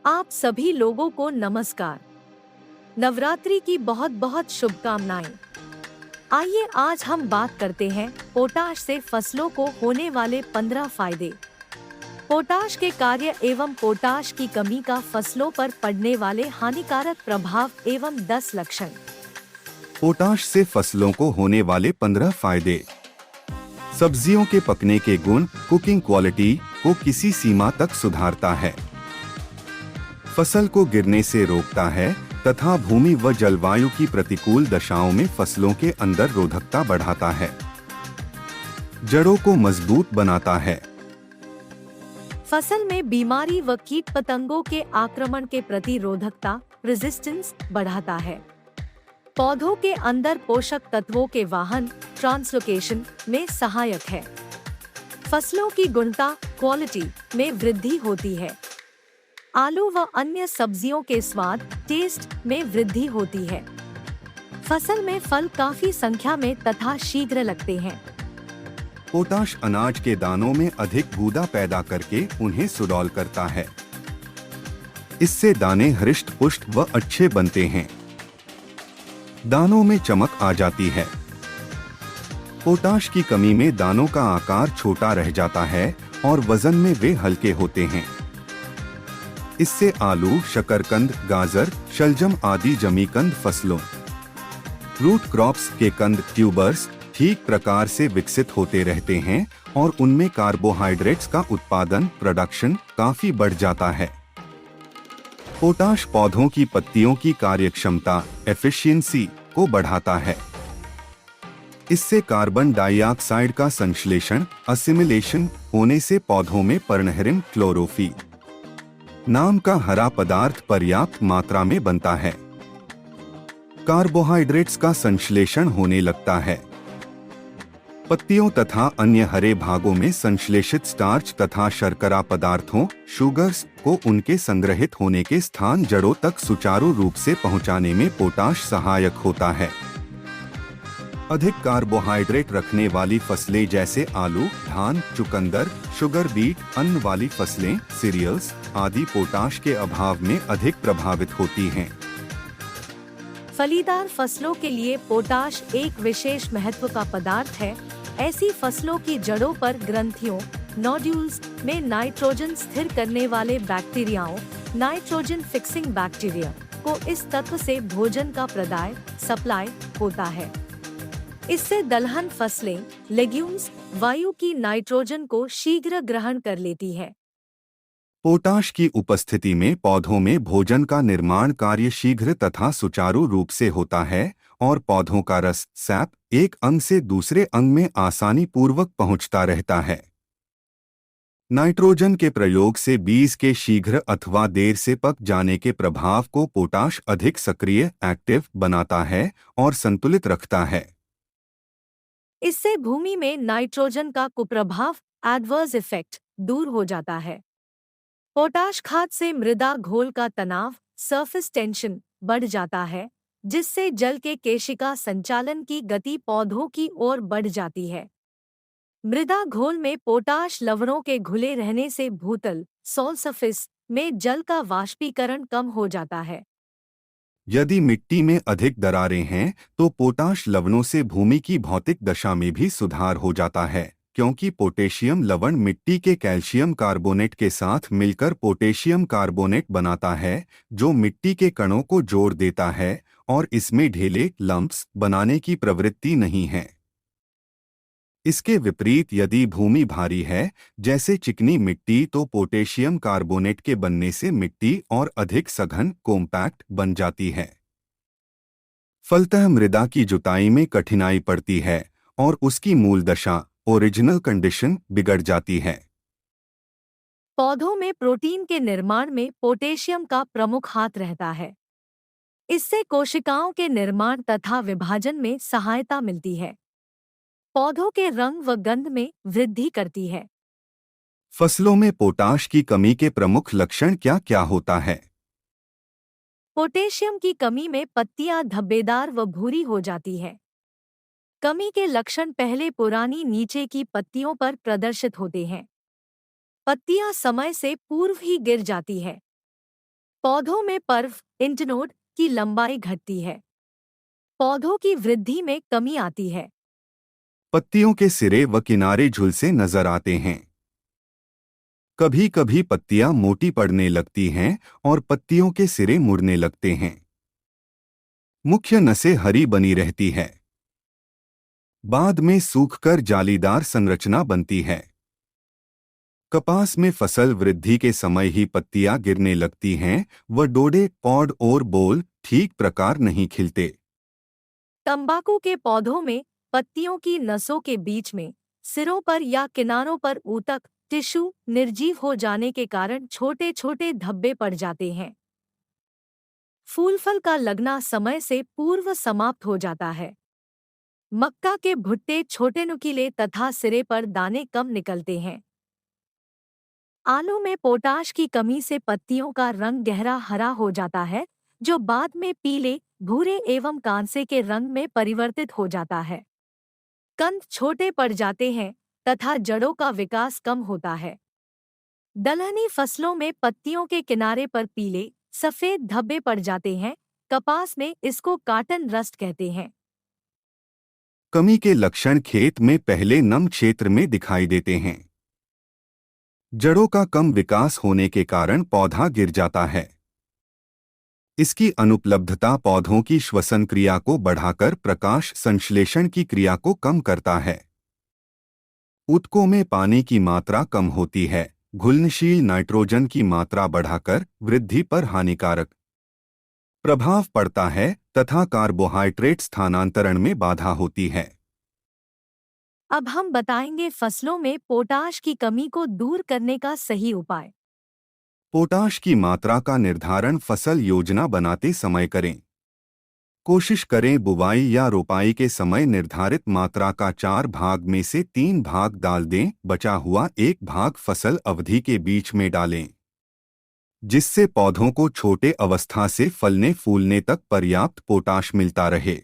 आप सभी लोगों को नमस्कार। नवरात्रि की बहुत बहुत शुभकामनाएं। आइए आज हम बात करते हैं पोटाश से फसलों को होने वाले 15 फायदे। पोटाश के कार्य एवं पोटाश की कमी का फसलों पर पड़ने वाले हानिकारक प्रभाव एवं 10 लक्षण। पोटाश से फसलों को होने वाले 15 फायदे। सब्जियों के पकने के गुण, कुकिंग क्वालिटी को किसी सीमा तक सुधारता है। फसल को गिरने से रोकता है तथा भूमि व जलवायु की प्रतिकूल दशाओं में फसलों के अंदर रोधकता बढ़ाता है। जड़ों को मजबूत बनाता है। फसल में बीमारी व कीट पतंगों के आक्रमण के प्रतिरोधकता रेजिस्टेंस बढ़ाता है। पौधों के अंदर पोषक तत्वों के वाहन ट्रांसलोकेशन में सहायक है। फसलों की गुणवत्ता क्वालिटी में वृद्धि होती है। आलू व अन्य सब्जियों के स्वाद टेस्ट में वृद्धि होती है। फसल में फल काफी संख्या में तथा शीघ्र लगते हैं। पोटाश अनाज के दानों में अधिक गूदा पैदा करके उन्हें सुडौल करता है। इससे दाने हृष्ट पुष्ट व अच्छे बनते हैं। दानों में चमक आ जाती है। पोटाश की कमी में दानों का आकार छोटा रह जाता है और वजन में वे हल्के होते हैं। इससे आलू, शकरकंद, गाजर, शलजम आदि जमीकंद फसलों रूट क्रॉप्स के कंद ट्यूबर्स ठीक प्रकार से विकसित होते रहते हैं और उनमें कार्बोहाइड्रेट्स का उत्पादन प्रोडक्शन काफी बढ़ जाता है। पोटाश पौधों की पत्तियों की कार्यक्षमता एफिशिएंसी को बढ़ाता है। इससे कार्बन डाइऑक्साइड का संश्लेषण असिमिलेशन होने से पौधों में पर्णहरिम क्लोरोफिल नाम का हरा पदार्थ पर्याप्त मात्रा में बनता है। कार्बोहाइड्रेट्स का संश्लेषण होने लगता है। पत्तियों तथा अन्य हरे भागों में संश्लेषित स्टार्च तथा शर्करा पदार्थों शुगर्स को उनके संग्रहित होने के स्थान जड़ों तक सुचारू रूप से पहुंचाने में पोटाश सहायक होता है। अधिक कार्बोहाइड्रेट रखने वाली फसलें जैसे आलू, धान, चुकंदर, शुगर बीट, अन्न वाली फसलें, सीरियल्स आदि पोटाश के अभाव में अधिक प्रभावित होती हैं। फलीदार फसलों के लिए पोटाश एक विशेष महत्व का पदार्थ है। ऐसी फसलों की जड़ों पर ग्रंथियों नोड्यूल्स में नाइट्रोजन स्थिर करने वाले बैक्टीरियाओं नाइट्रोजन फिक्सिंग बैक्टीरिया को इस तत्व से भोजन का प्रदाय सप्लाई होता है। इससे दलहन फसलें लेग्यूम्स वायु की नाइट्रोजन को शीघ्र ग्रहण कर लेती है। पोटाश की उपस्थिति में पौधों में भोजन का निर्माण कार्य शीघ्र तथा सुचारू रूप से होता है और पौधों का रस सैप एक अंग से दूसरे अंग में आसानी पूर्वक पहुंचता रहता है। नाइट्रोजन के प्रयोग से बीज के शीघ्र अथवा देर से पक जाने के प्रभाव को पोटाश अधिक सक्रिय एक्टिव बनाता है और संतुलित रखता है। इससे भूमि में नाइट्रोजन का कुप्रभाव एडवर्स इफेक्ट दूर हो जाता है। पोटाश खाद से मृदा घोल का तनाव सरफेस टेंशन बढ़ जाता है, जिससे जल के केशिका संचालन की गति पौधों की ओर बढ़ जाती है। मृदा घोल में पोटाश लवणों के घुले रहने से भूतल सॉल सरफेस में जल का वाष्पीकरण कम हो जाता है। यदि मिट्टी में अधिक दरारें हैं तो पोटाश लवणों से भूमि की भौतिक दशा में भी सुधार हो जाता है, क्योंकि पोटेशियम लवण मिट्टी के कैल्शियम कार्बोनेट के साथ मिलकर पोटेशियम कार्बोनेट बनाता है, जो मिट्टी के कणों को जोड़ देता है और इसमें ढेले लंप्स बनाने की प्रवृत्ति नहीं है। इसके विपरीत यदि भूमि भारी है जैसे चिकनी मिट्टी तो पोटेशियम कार्बोनेट के बनने से मिट्टी और अधिक सघन कॉम्पैक्ट बन जाती है। फलतः मृदा की जुताई में कठिनाई पड़ती है और उसकी मूल दशा ओरिजिनल कंडीशन बिगड़ जाती है। पौधों में प्रोटीन के निर्माण में पोटेशियम का प्रमुख हाथ रहता है। इससे कोशिकाओं के निर्माण तथा विभाजन में सहायता मिलती है। पौधों के रंग व गंध में वृद्धि करती है। फसलों में पोटाश की कमी के प्रमुख लक्षण क्या क्या होता है? पोटेशियम की कमी में पत्तियां धब्बेदार व भूरी हो जाती है। कमी के लक्षण पहले पुरानी नीचे की पत्तियों पर प्रदर्शित होते हैं। पत्तियां समय से पूर्व ही गिर जाती है। पौधों में पर्व इंटरनोड की लंबाई घटती है। पौधों की वृद्धि में कमी आती है। पत्तियों के सिरे व किनारे झुलसे नजर आते हैं। कभी कभी पत्तियां मोटी पड़ने लगती हैं और पत्तियों के सिरे मुड़ने लगते हैं। मुख्य नसें हरी बनी रहती है। बाद में सूखकर जालीदार संरचना बनती है। कपास में फसल वृद्धि के समय ही पत्तियां गिरने लगती हैं व डोडे, पॉड और बोल ठीक प्रकार नहीं खिलते। तंबाकू के पौधों में पत्तियों की नसों के बीच में सिरों पर या किनारों पर ऊतक टिश्यू निर्जीव हो जाने के कारण छोटे छोटे धब्बे पड़ जाते हैं। फूल फल का लगना समय से पूर्व समाप्त हो जाता है। मक्का के भुट्टे छोटे नुकीले तथा सिरे पर दाने कम निकलते हैं। आलू में पोटाश की कमी से पत्तियों का रंग गहरा हरा हो जाता है, जो बाद में पीले, भूरे एवं कांसे के रंग में परिवर्तित हो जाता है। कंद छोटे पड़ जाते हैं तथा जड़ों का विकास कम होता है। दलहनी फसलों में पत्तियों के किनारे पर पीले, सफेद धब्बे पड़ जाते हैं। कपास में इसको काटन रस्ट कहते हैं। कमी के लक्षण खेत में पहले नम क्षेत्र में दिखाई देते हैं। जड़ों का कम विकास होने के कारण पौधा गिर जाता है। इसकी अनुपलब्धता पौधों की श्वसन क्रिया को बढ़ाकर प्रकाश संश्लेषण की क्रिया को कम करता है। ऊतकों में पानी की मात्रा कम होती है। घुलनशील नाइट्रोजन की मात्रा बढ़ाकर वृद्धि पर हानिकारक प्रभाव पड़ता है तथा कार्बोहाइड्रेट स्थानांतरण में बाधा होती है। अब हम बताएंगे फसलों में पोटाश की कमी को दूर करने का सही उपाय। पोटाश की मात्रा का निर्धारण फसल योजना बनाते समय करें। कोशिश करें बुवाई या रोपाई के समय निर्धारित मात्रा का 4 भाग में से 3 भाग डाल दें, बचा हुआ 1 भाग फसल अवधि के बीच में डालें, जिससे पौधों को छोटे अवस्था से फलने फूलने तक पर्याप्त पोटाश मिलता रहे।